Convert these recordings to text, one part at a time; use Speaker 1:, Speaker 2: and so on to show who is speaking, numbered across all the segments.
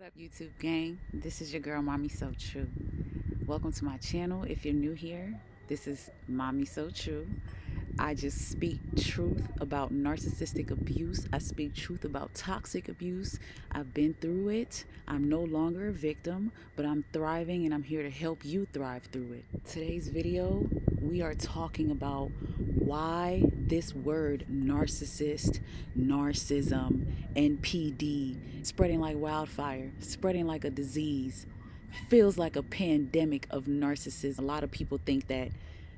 Speaker 1: What up, YouTube gang? This is your girl, Mommy So True. Welcome to my channel. If you're new here, this is Mommy So True. I just speak truth about narcissistic abuse. I speak truth about toxic abuse. I've been through it. I'm no longer a victim, but I'm thriving and I'm here to help you thrive through it. Today's video, we are talking about why this word narcissist, narcissism, NPD, spreading like wildfire, spreading like a disease, feels like a pandemic of narcissism. A lot of people think that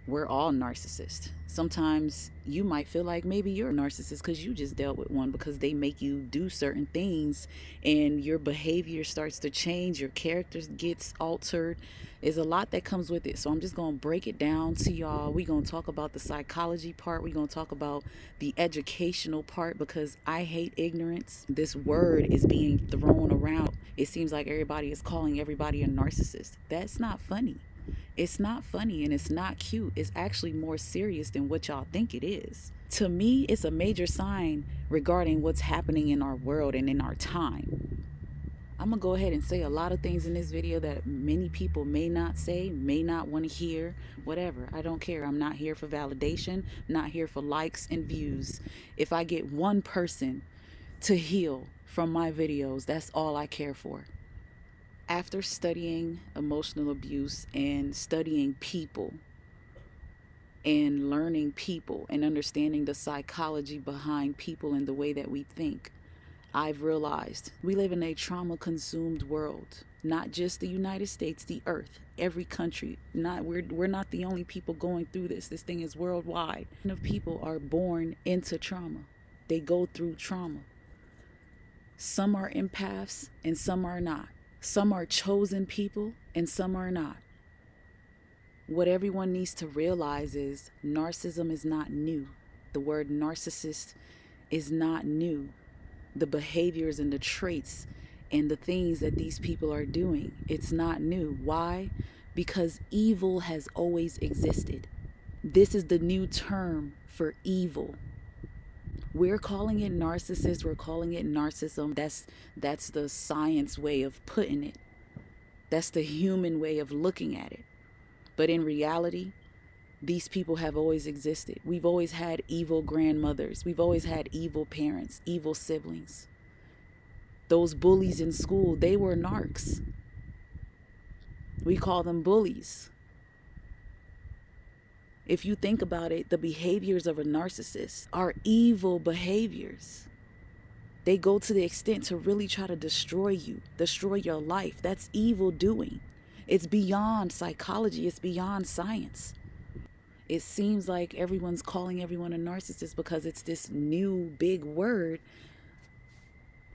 Speaker 1: we're all narcissists. Sometimes you might feel like maybe you're a narcissist because you just dealt with one, because they make you do certain things and your behavior starts to change, your character gets altered. There's a lot that comes with it. So I'm just going to break it down to y'all. We're going to talk about the psychology part. We're going to talk about the educational part, because I hate ignorance. This word is being thrown around. It seems like everybody is calling everybody a narcissist. That's not funny. It's not funny and it's not cute. It's actually more serious than what y'all think it is. To me, it's a major sign regarding what's happening in our world and in our time. I'm going to go ahead and say a lot of things in this video that many people may not say, may not want to hear, whatever. I don't care. I'm not here for validation. I'm not here for likes and views. If I get one person to heal from my videos, that's all I care for. After studying emotional abuse and studying people and learning people and understanding the psychology behind people and the way that we think, I've realized we live in a trauma-consumed world. Not just the United States, the earth, every country. We're not the only people going through this. This thing is worldwide. People are born into trauma. They go through trauma. Some are empaths and some are not. Some are chosen people and some are not. What everyone needs to realize is narcissism is not new. The word narcissist is not new. The behaviors and the traits and the things that these people are doing, it's not new. Why? Because evil has always existed. This is the new term for evil. We're calling it narcissist, we're calling it narcissism. That's the science way of putting it. That's the human way of looking at it. But in reality, these people have always existed. We've always had evil grandmothers. We've always had evil parents, evil siblings. Those bullies in school, they were narcs. We call them bullies. If you think about it, the behaviors of a narcissist are evil behaviors. They go to the extent to really try to destroy you, destroy your life. That's evil doing. It's beyond psychology. It's beyond science. It seems like everyone's calling everyone a narcissist because it's this new big word,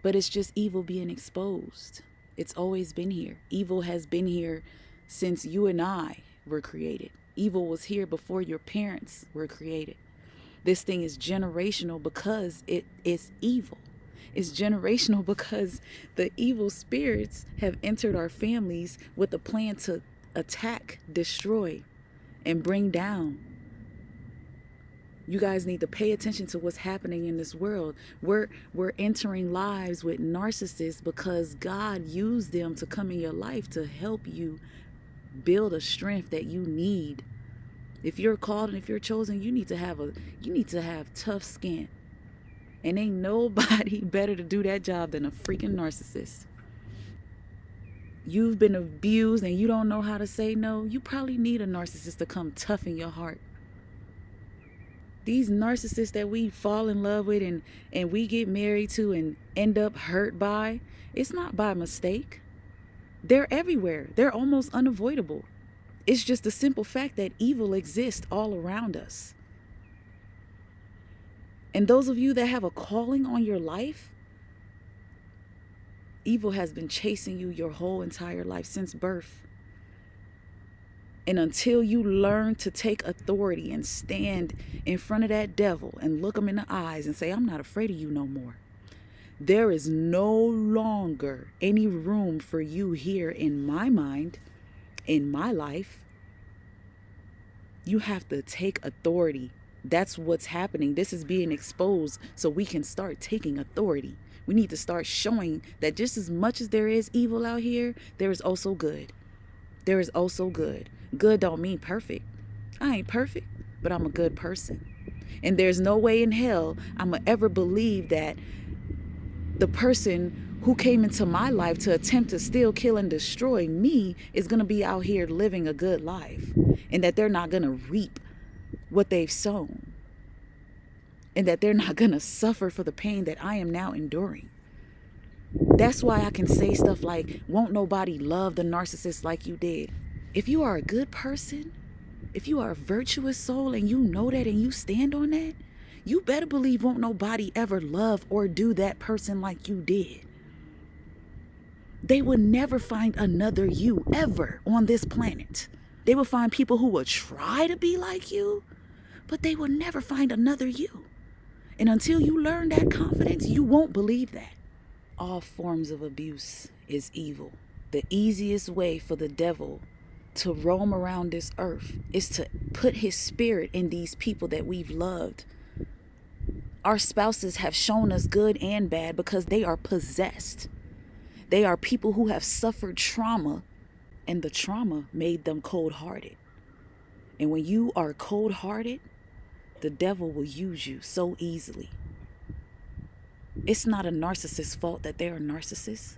Speaker 1: but it's just evil being exposed. It's always been here. Evil has been here since you and I were created. Evil was here before your parents were created. This thing is generational because it is evil. It's generational because the evil spirits have entered our families with a plan to attack, destroy, and bring down. You guys need to pay attention to what's happening in this world. We're entering lives with narcissists because God used them to come in your life to help you build a strength that you need. If you're called and if you're chosen, you need to have tough skin. And ain't nobody better to do that job than a freaking narcissist. You've been abused and you don't know how to say no. You probably need a narcissist to come toughen your heart. These narcissists that we fall in love with and we get married to and end up hurt by, it's not by mistake. They're everywhere. They're almost unavoidable. It's just the simple fact that evil exists all around us. And those of you that have a calling on your life, evil has been chasing you your whole entire life since birth. And until you learn to take authority and stand in front of that devil and look him in the eyes and say, I'm not afraid of you no more, there is no longer any room for you here in my mind, in my life. You have to take authority. That's what's happening. This is being exposed so we can start taking authority. We need to start showing that just as much as there is evil out here, there is also good. There is also good. Good don't mean perfect. I ain't perfect, but I'm a good person. And there's no way in hell I'm going to ever believe that the person who came into my life to attempt to steal, kill, and destroy me is going to be out here living a good life, and that they're not going to reap what they've sown, and that they're not going to suffer for the pain that I am now enduring. That's why I can say stuff like, won't nobody love the narcissist like you did. If you are a good person, if you are a virtuous soul and you know that and you stand on that, you better believe won't nobody ever love or do that person like you did. They will never find another you ever on this planet. They will find people who will try to be like you, but they will never find another you. And until you learn that confidence, you won't believe that. All forms of abuse is evil. The easiest way for the devil to roam around this earth is to put his spirit in these people that we've loved. Our spouses have shown us good and bad because they are possessed. They are people who have suffered trauma, and the trauma made them cold-hearted. And when you are cold-hearted, the devil will use you so easily. It's not a narcissist's fault that they're a narcissist.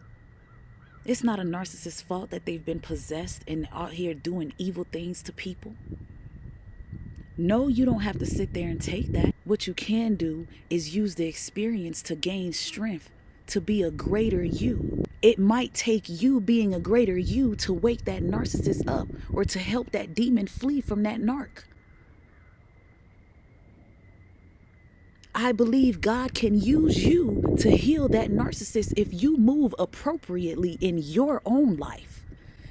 Speaker 1: It's not a narcissist's fault that they've been possessed and out here doing evil things to people. No, you don't have to sit there and take that. What you can do is use the experience to gain strength, to be a greater you. It might take you being a greater you to wake that narcissist up or to help that demon flee from that narc. I believe God can use you to heal that narcissist if you move appropriately in your own life.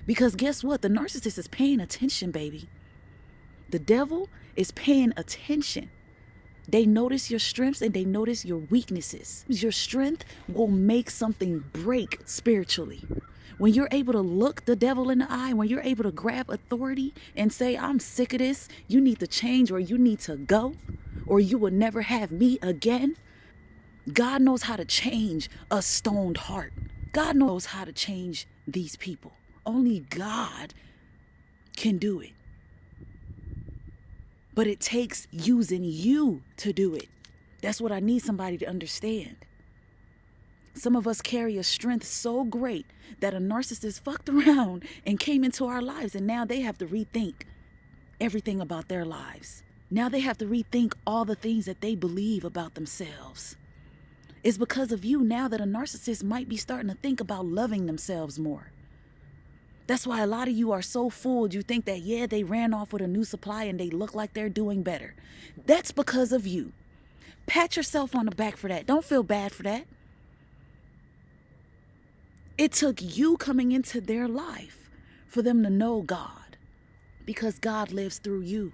Speaker 1: Because guess what? The narcissist is paying attention, baby. The devil is paying attention. They notice your strengths and they notice your weaknesses. Your strength will make something break spiritually. When you're able to look the devil in the eye, when you're able to grab authority and say, I'm sick of this, you need to change or you need to go, or you will never have me again. God knows how to change a stoned heart. God knows how to change these people. Only God can do it. But it takes using you to do it. That's what I need somebody to understand. Some of us carry a strength so great that a narcissist fucked around and came into our lives, and now they have to rethink everything about their lives. Now they have to rethink all the things that they believe about themselves. It's because of you now that a narcissist might be starting to think about loving themselves more. That's why a lot of you are so fooled. You think that, yeah, they ran off with a new supply and they look like they're doing better. That's because of you. Pat yourself on the back for that. Don't feel bad for that. It took you coming into their life for them to know God, because God lives through you.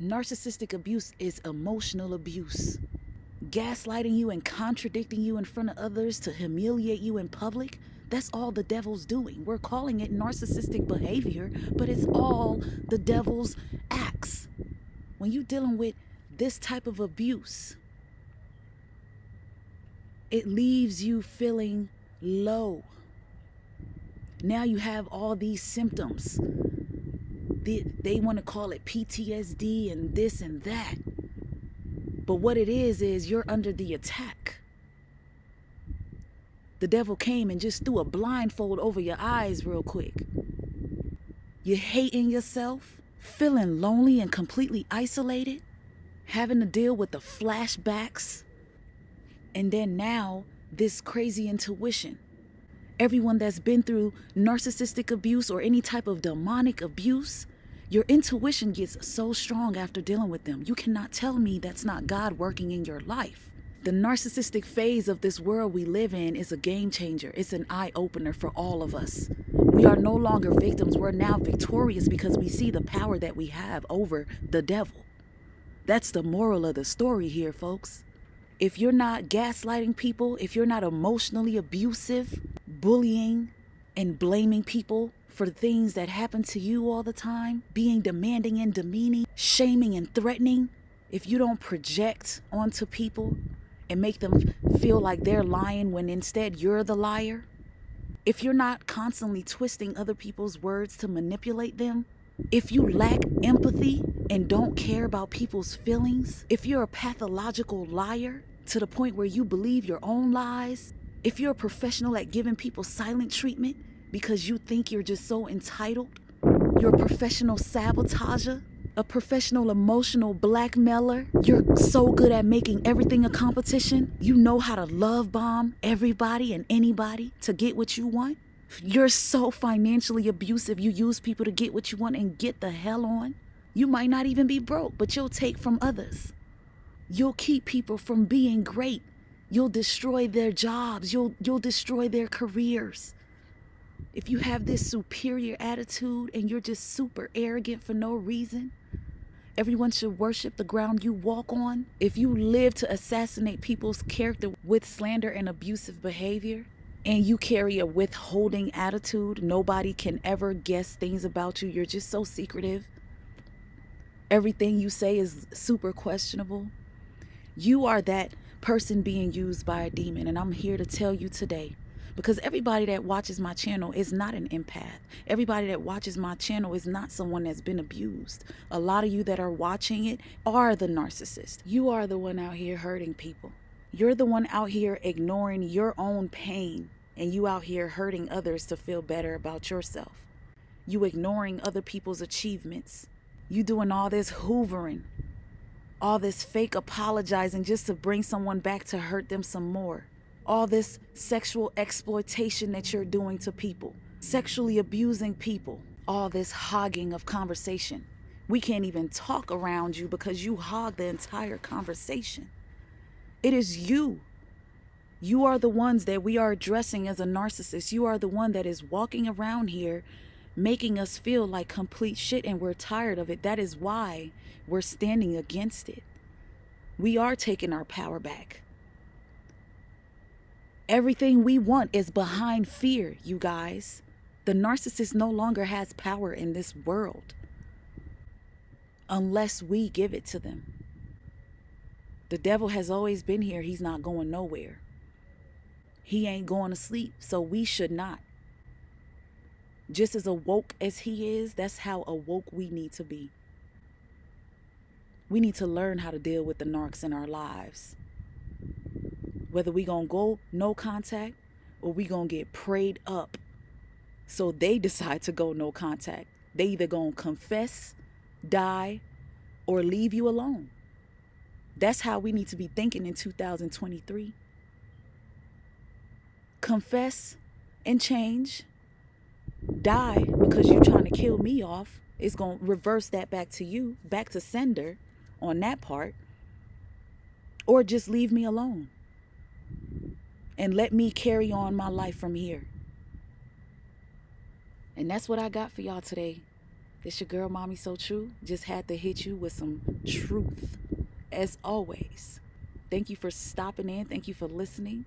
Speaker 1: Narcissistic abuse is emotional abuse. Gaslighting you and contradicting you in front of others to humiliate you in public, that's all the devil's doing. We're calling it narcissistic behavior, but it's all the devil's acts. When you're dealing with this type of abuse, it leaves you feeling low. Now you have all these symptoms. They want to call it PTSD and this and that. But what it is you're under the attack. The devil came and just threw a blindfold over your eyes real quick. You're hating yourself, feeling lonely and completely isolated, having to deal with the flashbacks, and then now this crazy intuition. Everyone that's been through narcissistic abuse or any type of demonic abuse, your intuition gets so strong after dealing with them. You cannot tell me that's not God working in your life. The narcissistic phase of this world we live in is a game changer. It's an eye-opener for all of us. We are no longer victims. We're now victorious because we see the power that we have over the devil. That's the moral of the story here, folks. If you're not gaslighting people, if you're not emotionally abusive, bullying and blaming people for things that happen to you all the time, being demanding and demeaning, shaming and threatening, if you don't project onto people and make them feel like they're lying when instead you're the liar, if you're not constantly twisting other people's words to manipulate them, if you lack empathy and don't care about people's feelings, if you're a pathological liar to the point where you believe your own lies, if you're a professional at giving people silent treatment because you think you're just so entitled, you're a professional sabotager, a professional emotional blackmailer, you're so good at making everything a competition, you know how to love bomb everybody and anybody to get what you want, you're so financially abusive you use people to get what you want and get the hell on. You might not even be broke, but you'll take from others. You'll keep people from being great. You'll destroy their jobs. You'll destroy their careers. If you have this superior attitude and you're just super arrogant for no reason, everyone should worship the ground you walk on. If you live to assassinate people's character with slander and abusive behavior, and you carry a withholding attitude, nobody can ever guess things about you. You're just so secretive. Everything you say is super questionable. You are that person being used by a demon, and I'm here to tell you today, because everybody that watches my channel is not an empath. Everybody that watches my channel is not someone that's been abused. A lot of you that are watching it are the narcissist. You are the one out here hurting people. You're the one out here ignoring your own pain, and you out here hurting others to feel better about yourself. You ignoring other people's achievements. You doing all this hoovering, all this fake apologizing just to bring someone back to hurt them some more. All this sexual exploitation that you're doing to people, sexually abusing people, all this hogging of conversation. We can't even talk around you because you hog the entire conversation. It is you. You are the ones that we are addressing as a narcissist. You are the one that is walking around here making us feel like complete shit, and we're tired of it. That is why we're standing against it. We are taking our power back. Everything we want is behind fear, you guys. The narcissist no longer has power in this world unless we give it to them. The devil has always been here. He's not going nowhere. He ain't going to sleep, so we should not. Just as awoke as he is, that's how awoke we need to be. We need to learn how to deal with the narcs in our lives. Whether we gonna go no contact or we gonna get prayed up so they decide to go no contact. They either gonna confess, die, or leave you alone. That's how we need to be thinking in 2023. Confess and change. Die because you're trying to kill me off. It's going to reverse that back to you, back to sender on that part. Or just leave me alone and let me carry on my life from here. And that's what I got for y'all today. It's your girl, Mommy So True. Just had to hit you with some truth. As always, thank you for stopping in. Thank you for listening.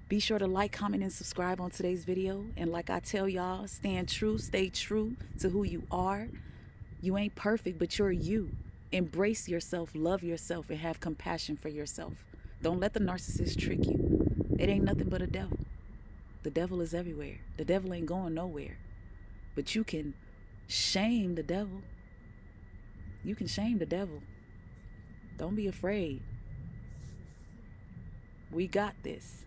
Speaker 1: Be sure to like, comment, and subscribe on today's video. And like I tell y'all, stand true, stay true to who you are. You ain't perfect, but you're you. Embrace yourself, love yourself, and have compassion for yourself. Don't let the narcissist trick you. It ain't nothing but a devil. The devil is everywhere. The devil ain't going nowhere. But you can shame the devil. You can shame the devil. Don't be afraid. We got this.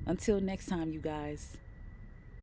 Speaker 1: Until next time, you guys.